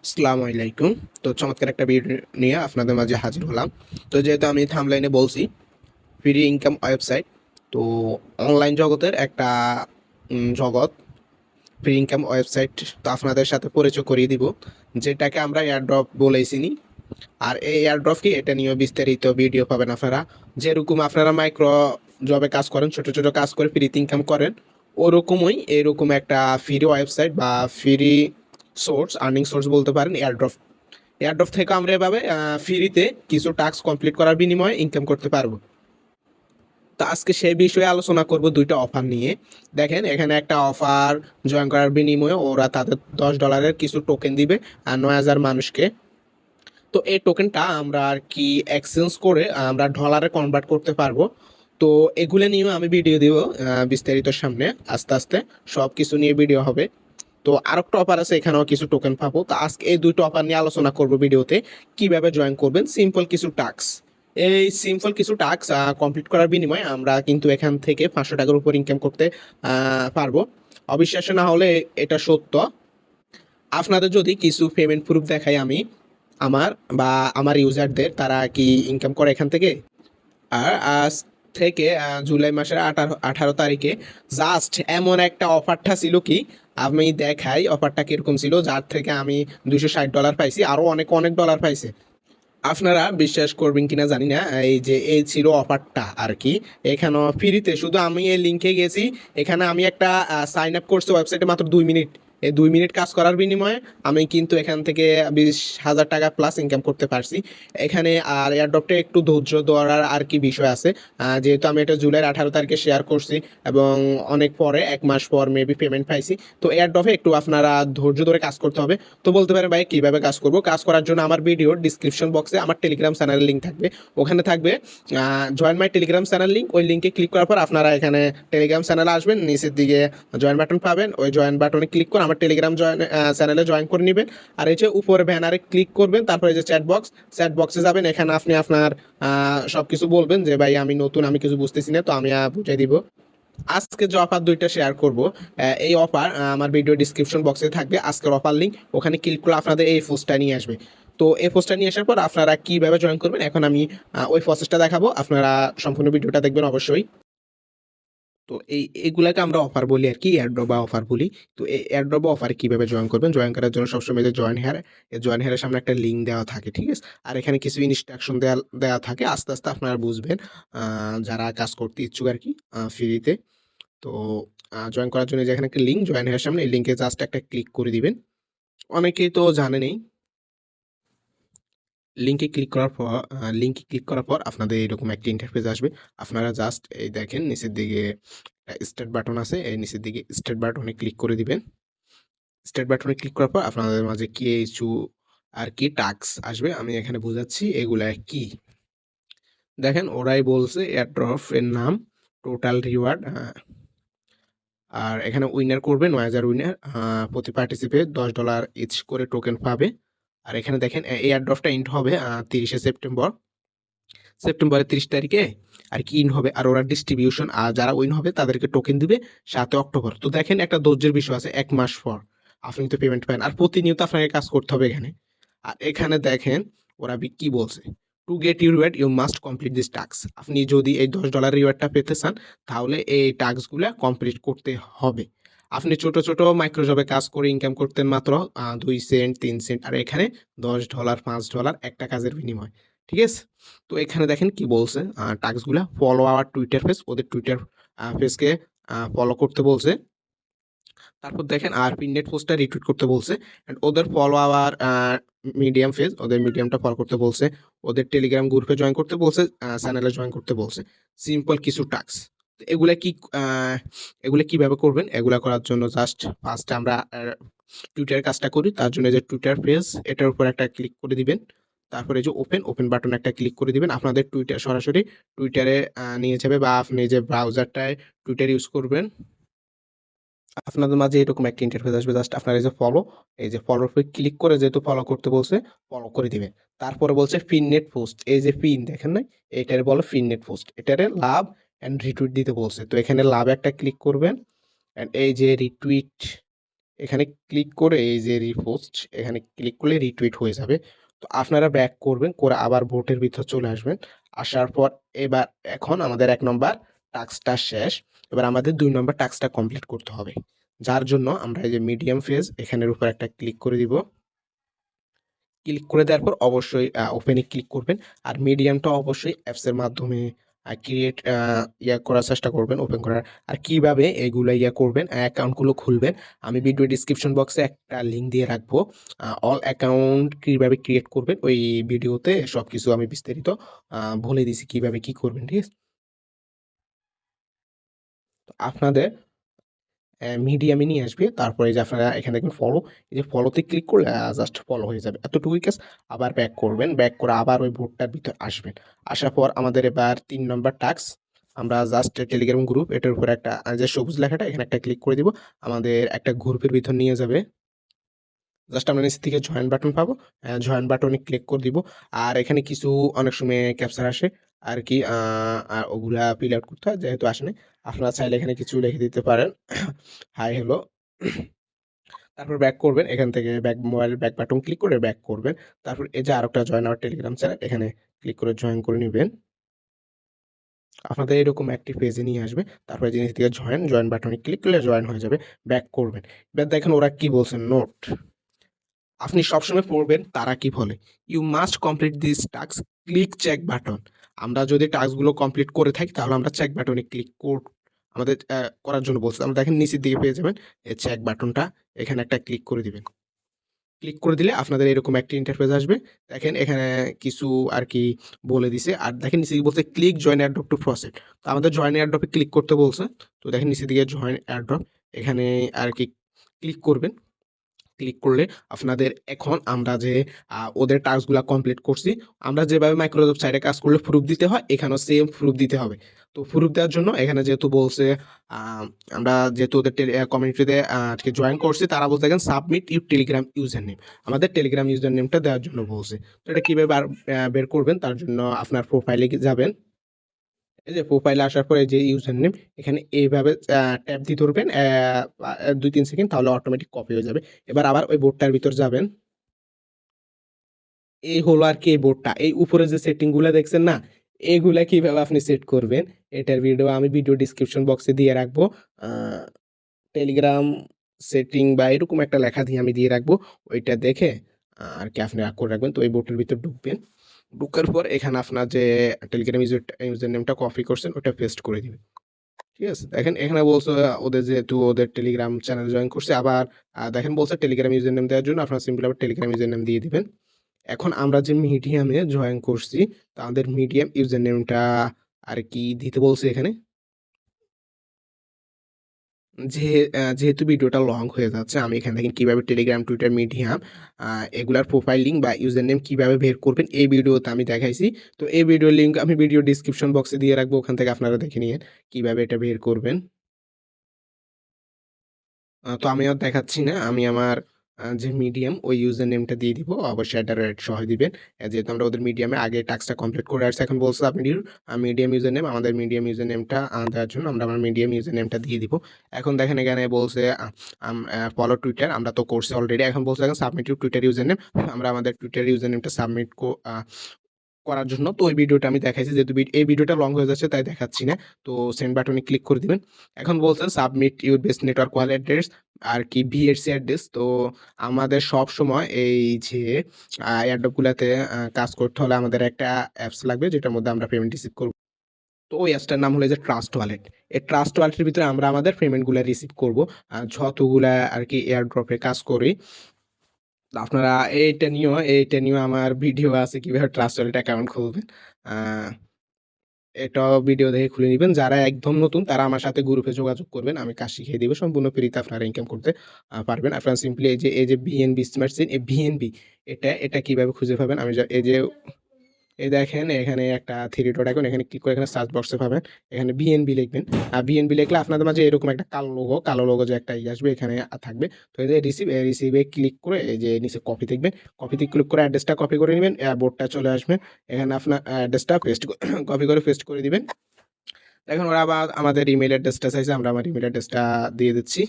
আসসালামু আলাইকুম। তো চমৎকার একটা ভিডিও নিয়ে আপনাদের মাঝে হাজির হলাম। তো যেহেতু আমি থাম্বনেইলে বলছি ফ্রি ইনকাম ওয়েবসাইট, তো অনলাইন জগতের একটা জগৎ ফ্রি ইনকাম ওয়েবসাইট, তো আপনাদের সাথে পরিচয় করিয়ে দিব, যেটাকে আমরা এয়ারড্রপ বলেছি নি। আর এই এয়ারড্রপ কি, এটা নিয়ে বিস্তারিত ভিডিও পাবেন আপনারা। যেরকম আপনারা মাইক্রো জবে কাজ করেন, ছোট ছোট কাজ করে ফ্রিতে ইনকাম করেন, ওরকমই এরকম একটা ফ্রি ওয়েবসাইট বা ফ্রি সোর্স, আর্নিং সোর্স বলতে পারেন এয়ারড্রপ। এয়ারড্রপ থেকে আমরা এভাবে ফ্রিতে কিছু টাস্ক কমপ্লিট করার বিনিময়ে ইনকাম করতে পারবো। তো আজকে সেই বিষয়ে আলোচনা করব দুইটা অফার নিয়ে। দেখেন, এখানে একটা অফার জয়েন করার বিনিময়ে ওরা তাদের $10 কিছু টোকেন দিবে আর 9,000 মানুষকে। তো এই টোকেনটা আমরা আর কি এক্সচেঞ্জ করে আমরা ডলারে কনভার্ট করতে পারবো। তো এগুলো নিয়েও আমি ভিডিও দিব বিস্তারিত সামনে, আস্তে আস্তে সব কিছু নিয়ে ভিডিও হবে। তো আরেকটা অফার আছে, এখানেও কিছু টোকেন পাবো। তো আজকে এই দুইটা অফার নিয়ে আলোচনা করব ভিডিওতে। কিভাবে জয়েন করবেন, সিম্পল কিছু টাস্ক। এই সিম্পল কিছু টাস্ক কমপ্লিট করার বিনিময়ে আমরা কিন্তু এখান থেকে $500 উপর ইনকাম করতে পারবো। অবিশ্বাস্য না হলে এটা সত্য। আপনাদের যদি কিছু পেমেন্ট প্রুফ দেখাই আমি, আমার বা আমার ইউজারদের, তারা কি ইনকাম করে এখান থেকে। আর আজ থেকে জুলাই মাসের 18 তারিখে জাস্ট এমন একটা অফারটা ছিল কি, আমি দেখাই অফারটা কিরকম ছিল, যার থেকে আমি $260 পাইছি, আরও অনেক অনেক ডলার পাইছে। আপনারা বিশ্বাস করবেন কিনা জানি না, এই ছিল অফারটা আর কি। এখানে ফ্রিতে, শুধু আমি এই লিঙ্কে গেছি, এখানে আমি একটা সাইন আপ করছি ওয়েবসাইটে মাত্র 2 মিনিট। এই 2 মিনিট কাজ করার বিনিময়ে আমি কিন্তু এখান থেকে $20,000 প্লাস ইনকাম করতে পারছি এখানে। আর এয়ারড্রপটা একটু ধৈর্য ধরার আর কি বিষয় আছে, যেহেতু আমি এটা জুলাইয়ের 18 তারিখে শেয়ার করছি এবং অনেক পরে, 1 মাস পর মেবি পেমেন্ট পাইছি। তো এয়ারড্রপে একটু আপনারা ধৈর্য ধরে কাজ করতে হবে। তো বলতে পারেন ভাই কিভাবে কাজ করব, কাজ করার জন্য আমার ভিডিওর ডিসক্রিপশন বক্সে আমার টেলিগ্রাম চ্যানেলের লিঙ্ক থাকবে। ওখানে থাকবে join my Telegram channel link. ওই লিঙ্কে ক্লিক করার পর আপনারা এখানে টেলিগ্রাম চ্যানেলে আসবেন, নিচের দিকে জয়েন বাটন পাবেন। ওই জয়েন বাটনে ক্লিক করে আমার টেলিগ্রাম চ্যানেলে জয়েন করে নেবেন। আর এই যে উপরে ব্যানারে ক্লিক করবেন, তারপরে যে চ্যাট বক্সে যাবেন, এখানে আপনি আপনার সব কিছু বলবেন যে ভাই আমি নতুন, আমি কিছু বুঝতেছি না, তো আমি বুঝাই দিব। আজকে যে অফার দুইটা শেয়ার করব, এই অফার আমার ভিডিও ডিসক্রিপশন বক্সে থাকবে আজকের অফার লিঙ্ক। ওখানে ক্লিক করলে আপনাদের এই পোস্টটা নিয়ে আসবে। তো এই পোস্টটা নিয়ে আসার পর আপনারা কিভাবে জয়েন করবেন, এখন আমি ওই প্রসেসটা দেখাবো। আপনারা সম্পূর্ণ ভিডিওটা দেখবেন অবশ্যই। তো এগুলাকে আমরা অফার বলি আর কি, এয়ারড্রপ বা অফার বলি। তো এই এয়ারড্রপ বা অফারে কিভাবে জয়েন করবেন, জয়েন করার জন্য সবসময় যে জয়েন হেয়ারের সামনে একটা লিঙ্ক দেওয়া থাকে, ঠিক আছে। আর এখানে কিছু ইনস্ট্রাকশন দেওয়া থাকে, আস্তে আস্তে আপনারা বুঝবেন যারা কাজ করতে ইচ্ছুক আর কি ফ্রিতে। তো জয়েন করার জন্য যে এখানে একটা লিঙ্ক, জয়েন হওয়ার সামনে এই লিঙ্কে জাস্ট একটা ক্লিক করে দিবেন। অনেকেই তো জানেনই। লিঙ্কে ক্লিক করার পর আপনাদের এরকম একটা ইন্টারফেস আসবে। আপনারা জাস্ট এই দেখেন নিচের দিকে স্টার্ট বাটন আছে, এই নিচের দিকে স্টার্ট বাটনে ক্লিক করে দিবেন। স্টার্ট বাটনে ক্লিক করার পর আপনাদের মাঝে কিছু আর কি টাস্ক আসবে, আমি এখানে বোঝাচ্ছি এগুলা কি। দেখেন, ওরাই বলছে এয়ারড্রপ এর নাম, টোটাল রিওয়ার্ড। আর এখানে উইনার করবে 9,000 উইনার, প্রতি পার্টিসিপেট $10 ইচ করে টোকেন পাবে। আর এখানে দেখেন এয়ার ড্রপটা ইন্ট হবে 30শে সেপ্টেম্বরের 30 তারিখে আর কি ইন হবে। আর ওরা ডিস্ট্রিবিউশন, আর যারা উইন হবে তাদেরকে টোকেন দিবে 7 অক্টোবর। তো দেখেন, একটা ধৈর্যের বিষয় আছে, 1 মাস পর আপনি তো পেমেন্ট পাবেন, আর প্রতিনিয়ত আপনাকে কাজ করতে হবে এখানে। আর এখানে দেখেন ওরা কি বলছে, to get your reward you must complete this task. আপনি যদি এই $10 রিওয়ার্ডটা পেতে চান, তাহলে এই টাস্কগুলো কমপ্লিট করতে হবে। আপনি ছোট ছোট মাইক্রো জবে কাজ করে ইনকাম করতেন মাত্র 2 সেন্ট 3 সেন্ট, আর এখানে $10 $5 একটা কাজের বিনিময়, ঠিক আছে। তো এখানে দেখেন কি বলছে, টাস্কগুলো ফলো আওয়ার টুইটার পেজ, ওদের টুইটার পেজকে ফলো করতে বলছে। তারপর দেখেন আর পিননেট পোস্টটা রিটুইট করতে বলছে। অ্যান্ড ওদের ফলো আওয়ার মিডিয়াম পেজ, ওদের মিডিয়ামটা ফলো করতে বলছে। ওদের টেলিগ্রাম গ্রুপে জয়েন করতে বলছে, চ্যানেলে জয়েন করতে বলছে। সিম্পল কিছু টাস্ক। এগুলা কি এগুলা কিভাবে করবেন, এগুলা করার জন্য জাস্ট ফার্স্টে আমরা টুইটার কাজটা করি। তার জন্য যে টুইটার পেজ, এটার উপর একটা ক্লিক করে দিবেন। তারপরে যে ওপেন বাটন একটা ক্লিক করে দিবেন। আপনাদের টুইটার সরাসরি টুইটারে নিয়ে যাবে, বা আপনি যে ব্রাউজারটায় টুইটার ইউজ করবেন, আপনাদের মাঝে এরকম একটা ইন্টারফেস আসবে। জাস্ট আপনার এই যে ফলোর উপর ক্লিক করে, যেহেতু ফলো করতে বলছে, ফলো করে দিবেন। তারপরে বলছে পিননেট পোস্ট, এই যে পিন দেখেন না, এটারে বলো পিননেট পোস্ট, এটারে লাভ অ্যান্ড রিটুইট দিতে বলছে। তো এখানে লাভ একটা ক্লিক করবেন, অ্যান্ড এই যে রিটুইট, এখানে ক্লিক করে এই যে রিপোস্ট এখানে ক্লিক করলে রিটুইট হয়ে যাবে। তো আপনারা ব্যাক করবেন, করে আবার বোটের ভিতর চলে আসবেন। আসার পর এবার এখন আমাদের ১ নম্বর টাস্কটা শেষ। এবার আমাদের ২ নম্বর টাস্কটা কমপ্লিট করতে হবে। যার জন্য আমরা এই যে মিডিয়াম ফেজ এখানের উপর একটা ক্লিক করে দিব। ক্লিক করে দেওয়ার পর অবশ্যই ওপেনে ক্লিক করবেন। আর মিডিয়ামটা অবশ্যই অ্যাপসের মাধ্যমে ক্রিয়েট করার চেষ্টা করবেন, ওপেন করার। আর কিভাবে এগুলো করবেন, অ্যাকাউন্টগুলো খুলবেন, আমি ভিডিও ডিসক্রিপশন বক্সে একটা লিঙ্ক দিয়ে রাখবো। অল অ্যাকাউন্ট কিভাবে ক্রিয়েট করবেন ওই ভিডিওতে সবকিছু আমি বিস্তারিত বলে দিছি কিভাবে কি করবেন, ঠিক আছে? তো আপনাদের মিডিয়ামে নিয়ে আসবে। তারপরে যে আপনারা এখানে দেখবেন ফলো, এই যে ফলোতে ক্লিক করলে জাস্ট ফলো হয়ে যাবে। এতটুকুই কাজ। আবার ব্যাক করবেন, ব্যাক করে আবার ওই বোর্ডটার ভিতর আসবেন। আসার পর আমাদের এবার ৩ নম্বর টাস্ক, আমরা জাস্ট টেলিগ্রাম গ্রুপ এটার উপরে একটা যে সবুজ লেখাটা এখানে একটা ক্লিক করে দিব। আমাদের একটা গ্রুপের ভিতর নিয়ে যাবে। জাস্ট আমরা নিচে থেকে জয়েন বাটন পাবো, জয়েন বাটনে ক্লিক করে দিব। আর এখানে কিছু অনেক সময় ক্যাপচার আসে আর কি, আর ওগুলা ফিল আউট করতে হয়, যেহেতু আসেনি আপনারা চাইলে এখানে কিছু লিখে দিতে পারেন। Hi hello. তারপর ব্যাক করবেন, এখান থেকে ব্যাক মোবাইলের ব্যাক বাটন ক্লিক করে ব্যাক করবেন। তারপর এই যে আরেকটা জয়েন আওয়ার টেলিগ্রাম চ্যানেল এখানে ক্লিক করে জয়েন করে নিবেন। আপনাদের এরকম একটি পেজে নিয়ে আসবে। তারপরে জিনিস থেকে জয়েন বাটনে ক্লিক করলে জয়েন হয়ে যাবে। ব্যাক করবেন। এবার দেখেন ওরা কি বলছেন, নোট আপনি সবসময় পড়বেন তারা কি বলে। You must complete this task, click check button. আমরা যদি টাস্কগুলো কমপ্লিট করে থাকি তাহলে আমরা চেক বাটনে ক্লিক আমাদের করার জন্য বলছে। আমরা দেখেন নিচের দিকে পেয়ে যাবেন এই চেক বাটনটা, এখানে একটা ক্লিক করে দিবেন। ক্লিক করে দিলে আপনাদের এরকম একটা ইন্টারফেস আসবে। দেখেন এখানে কিছু আর কি বলে দিছে। আর দেখেন নিচে বলছে click join airdrop two proceed. তো আমাদের জয়েন এয়ারড্রপে ক্লিক করতে বলছে। তো দেখেন নিচে দিকে জয়েন এয়ারড্রপ, এখানে আর কি ক্লিক করবেন। ক্লিক করলে আপনাদের এখন আমরা যে ওদের টাস্কগুলো কমপ্লিট করছি, আমরা যেভাবে মাইক্রোসফট সাইটে কাজ করলে প্রুফ দিতে হয় এখানেও সেম প্রুফ দিতে হবে। তো প্রুফ দেওয়ার জন্য এখানে যেহেতু বলছে আমরা যেহেতু ওদের কমিউনিটিতে আজকে জয়েন করছি, তারা বলছে দেখেন submit your Telegram user name, আমাদের টেলিগ্রাম ইউজার নেমটা দেওয়ার জন্য বলছে। তো এটা কীভাবে বের করবেন, তার জন্য আপনার প্রোফাইলে যাবেন। এই যে প্রোফাইলে আসার পরে যে ইউজার নেম এখানে এইভাবে ট্যাপ দিয়ে ধরবেন ২-৩ সেকেন্ড, তাহলে অটোমেটিক কপি হয়ে যাবে। এবার আবার ওই বোর্ডটার ভিতর যাবেন। এই হলো আর কি এই বোর্ডটা। এই উপরে যে সেটিংগুলা দেখছেন না, এগুলা কিভাবে আপনি সেট করবেন এটার ভিডিও আমি ভিডিও ডিসক্রিপশন বক্সে দিয়ে রাখবো। আ টেলিগ্রাম সেটিং বা এরকম একটা লেখা দিয়ে আমি দিয়ে রাখবো। ওইটা দেখে আর কি আপনি করে রাখবেন। তো এই বোর্ডের ভিতর ঢুকবেন। ঢুকার পর এখানে আপনার যে টেলিগ্রাম ইউজার নেমটা কপি করছেন ওটা পেস্ট করে দিবেন। ঠিক আছে? দেখেন এখানে বলছে ওদের যেহেতু ওদের টেলিগ্রাম চ্যানেল জয়েন করছে, আবার দেখেন বলছে টেলিগ্রাম ইউজার নেম দেওয়ার জন্য আপনারা সিম্পল আবার টেলিগ্রাম ইউজার নেম দিয়ে দিবেন। এখন আমরা যে মিডিয়ামে জয়েন করছি, তো আমাদের মিডিয়াম ইউজার নেমটা আর কি দিতে বলছে এখানে। যেহেতু ভিডিওটা লং হয়ে যাচ্ছে, আমি এখানে দেখেন কিভাবে টেলিগ্রাম, টুইটার, মিডিয়াম এগুলার প্রোফাইল লিঙ্ক বা ইউজার নেম কিভাবে বের করবেন এই ভিডিওতে আমি দেখাইছি। তো এই ভিডিওর লিঙ্ক আমি ভিডিও ডিসক্রিপশন বক্সে দিয়ে রাখবো, ওখান থেকে আপনারা দেখে নিয়েন কিভাবে এটা বের করবেন। তো আমি আর দেখাচ্ছি না। আমি আমার যে মিডিয়াম ওই ইউজার নেমটা দিয়ে দিব। অবশ্যই এটার রেট সহ দিবেন। যেহেতু আমরা ওদের মিডিয়ামে আগে টাস্কটা কমপ্লিট করে আসছি। এখন বলছে আপনি মিডিয়াম ইউজার নেম, আমাদের মিডিয়াম ইউজার নেমটা দেওয়ার জন্য আমরা আমার মিডিয়াম ইউজার নেমটা দিয়ে দিব। এখন দেখেন এখানে বলছে ফলো টুইটার, আমরা তো করছি অলরেডি। এখন বলছে দেখেন submit your Twitter user name. আমরা আমাদের টুইটার ইউজার নেমটা সাবমিট করার জন্য তো ওই ভিডিওটা আমি দেখাইছি, যেহেতু এই ভিডিওটা লং হয়ে যাচ্ছে তাই দেখাচ্ছি না। তো সেন্ড বাটনে ক্লিক করে দিবেন। এখন বলছেন submit your best network wallet address আর কি বিএসসি অ্যাড্রেস। তো আমাদের সব সময় এই যে এয়ারড্রপগুলোতে কাজ করতে হলে আমাদের একটা অ্যাপস লাগবে যেটার মধ্যে আমরা পেমেন্ট রিসিভ করব। তো ওই অ্যাপসটার নাম হলো যে ট্রাস্ট ওয়ালেট। এই ট্রাস্ট ওয়ালেটের ভিতরে আমরা আমাদের পেমেন্টগুলো রিসিভ করব যতগুলা আর কি এয়ারড্রপে কাজ করি। আপনারা এইটা নিয়েও আমার ভিডিও আছে কিভাবে ট্রাস্ট ওয়ালেট অ্যাকাউন্ট খুলবেন। আহ, এটাও ভিডিও দেখে খুলে নেবেন। যারা একদম নতুন তারা আমার সাথে গ্রুপে যোগাযোগ করবেন, আমি কাজ শিখিয়ে দিব সম্পূর্ণ ফ্রিতে, আপনারা ইনকাম করতে পারবেন। আপনারা সিম্পলি এই যে বিএনবি স্মার্ট সিন, এই বিএনবি এটা কিভাবে খুঁজে পাবেন, আমি এই যে এই দেখেন এখানে একটা থ্রি ডট আইকন, এখানে ক্লিক করে এখানে সার্চ বক্সে পাবেন, এখানে বিএনবি লিখবেন। আর বিএনবি লিখলে আপনাদের মাঝে এরকম একটা কালো লোগো যে একটা আসবে এখানে থাকবে। তো এই যে রিসিভে ক্লিক করে এই যে নিচে কপি দেখবেন, কপিতে ক্লিক করে অ্যাড্রেসটা কপি করে নেবেন, বোর্ডটা চলে আসবে। এখানে আপনার অ্যাড্রেসটা কপি করে পেস্ট করে দিবেন। এখন ওরা আবার আমাদের ইমেল অ্যাড্রেসটা চাইছে, আমরা আমার ইমেল অ্যাড্রেসটা দিয়ে দিচ্ছি।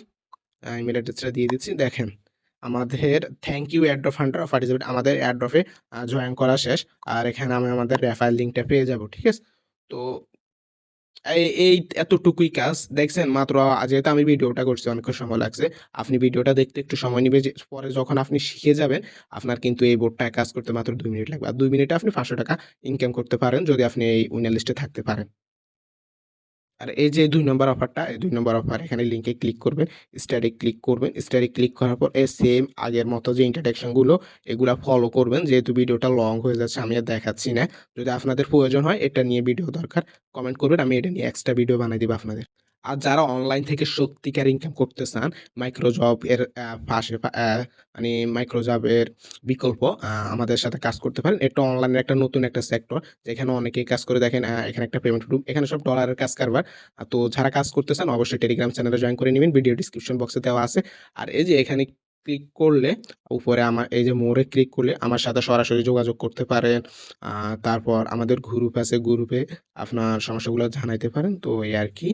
ইমেল অ্যাড্রেসটা দিয়ে দিচ্ছি। দেখেন আমাদের thank you airdrop funder of participate আমাদের এয়ারড্রপে জয়েন করা শেষ। আর এখানে আমি আমাদের রেফারেল লিঙ্কটা পেয়ে যাব। ঠিক আছে? তো এই এতটুকুই কাজ দেখছেন মাত্র। যেহেতু আমি ভিডিওটা করছি অনেক সময় লাগছে। আপনি ভিডিওটা দেখতে একটু সময় নিবে, যে পরে যখন আপনি শিখে যাবেন আপনার কিন্তু এই বোর্ডটায় কাজ করতে মাত্র 2 মিনিট লাগবে। আর 2 মিনিটে আপনি ৳500 ইনকাম করতে পারেন যদি আপনি এই উইনার লিস্টে থাকতে পারেন। আর এই যে ২ নম্বর অফারটা, এই ২ নম্বর অফার এখানে লিঙ্কে ক্লিক করবেন, স্টারে ক্লিক করবেন। স্টারে ক্লিক করার পর এই সেম আগের মতো যে ইন্ট্রোডাকশন গুলো এগুলা ফলো করবেন। যেহেতু ভিডিওটা লং হয়ে যাচ্ছে আমি আর দেখাচ্ছি না। যদি আপনাদের প্রয়োজন হয় এটা নিয়ে ভিডিও দরকার, কমেন্ট করবেন। আমি এটা নিয়ে এক্সট্রা ভিডিও বানাই দিব আপনাদের। আর যারা অনলাইন থেকে সত্যিকার ইনকাম করতে চান, মাইক্রো জব এর পাশে মানে মাইক্রো জবের বিকল্প আমাদের সাথে কাজ করতে পারেন। এটা অনলাইনের একটা নতুন একটা সেক্টর যেখানে অনেকেই কাজ করে। দেখেন এখানে একটা পেমেন্ট গ্রুপ, এখানে সব ডলারের কাজ কারবার। তো যারা কাজ করতে চান অবশ্যই টেলিগ্রাম চ্যানেলে জয়েন করে নিবেন। ভিডিও ডিসক্রিপশন বক্সে দেওয়া আছে। আর এই যে এখানে ক্লিক করলে উপরে আমার এই যে মোড়ে ক্লিক করলে আমার সাথে সরাসরি যোগাযোগ করতে পারেন। তারপর আমাদের গ্রুপ আছে, গ্রুপে আপনার সমস্যাগুলো জানাইতে পারেন। তো এই আরকি।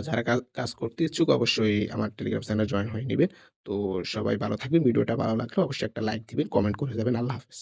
যারা কাজ করতে ইচ্ছুক অবশ্যই আমার টেলিগ্রাম চ্যানেলে জয়েন হয়ে নিবেন। তো সবাই ভালো থাকবেন। ভিডিওটা ভালো লাগলে অবশ্যই একটা লাইক দিবেন, কমেন্ট করে যাবেন। আল্লাহ হাফেজ।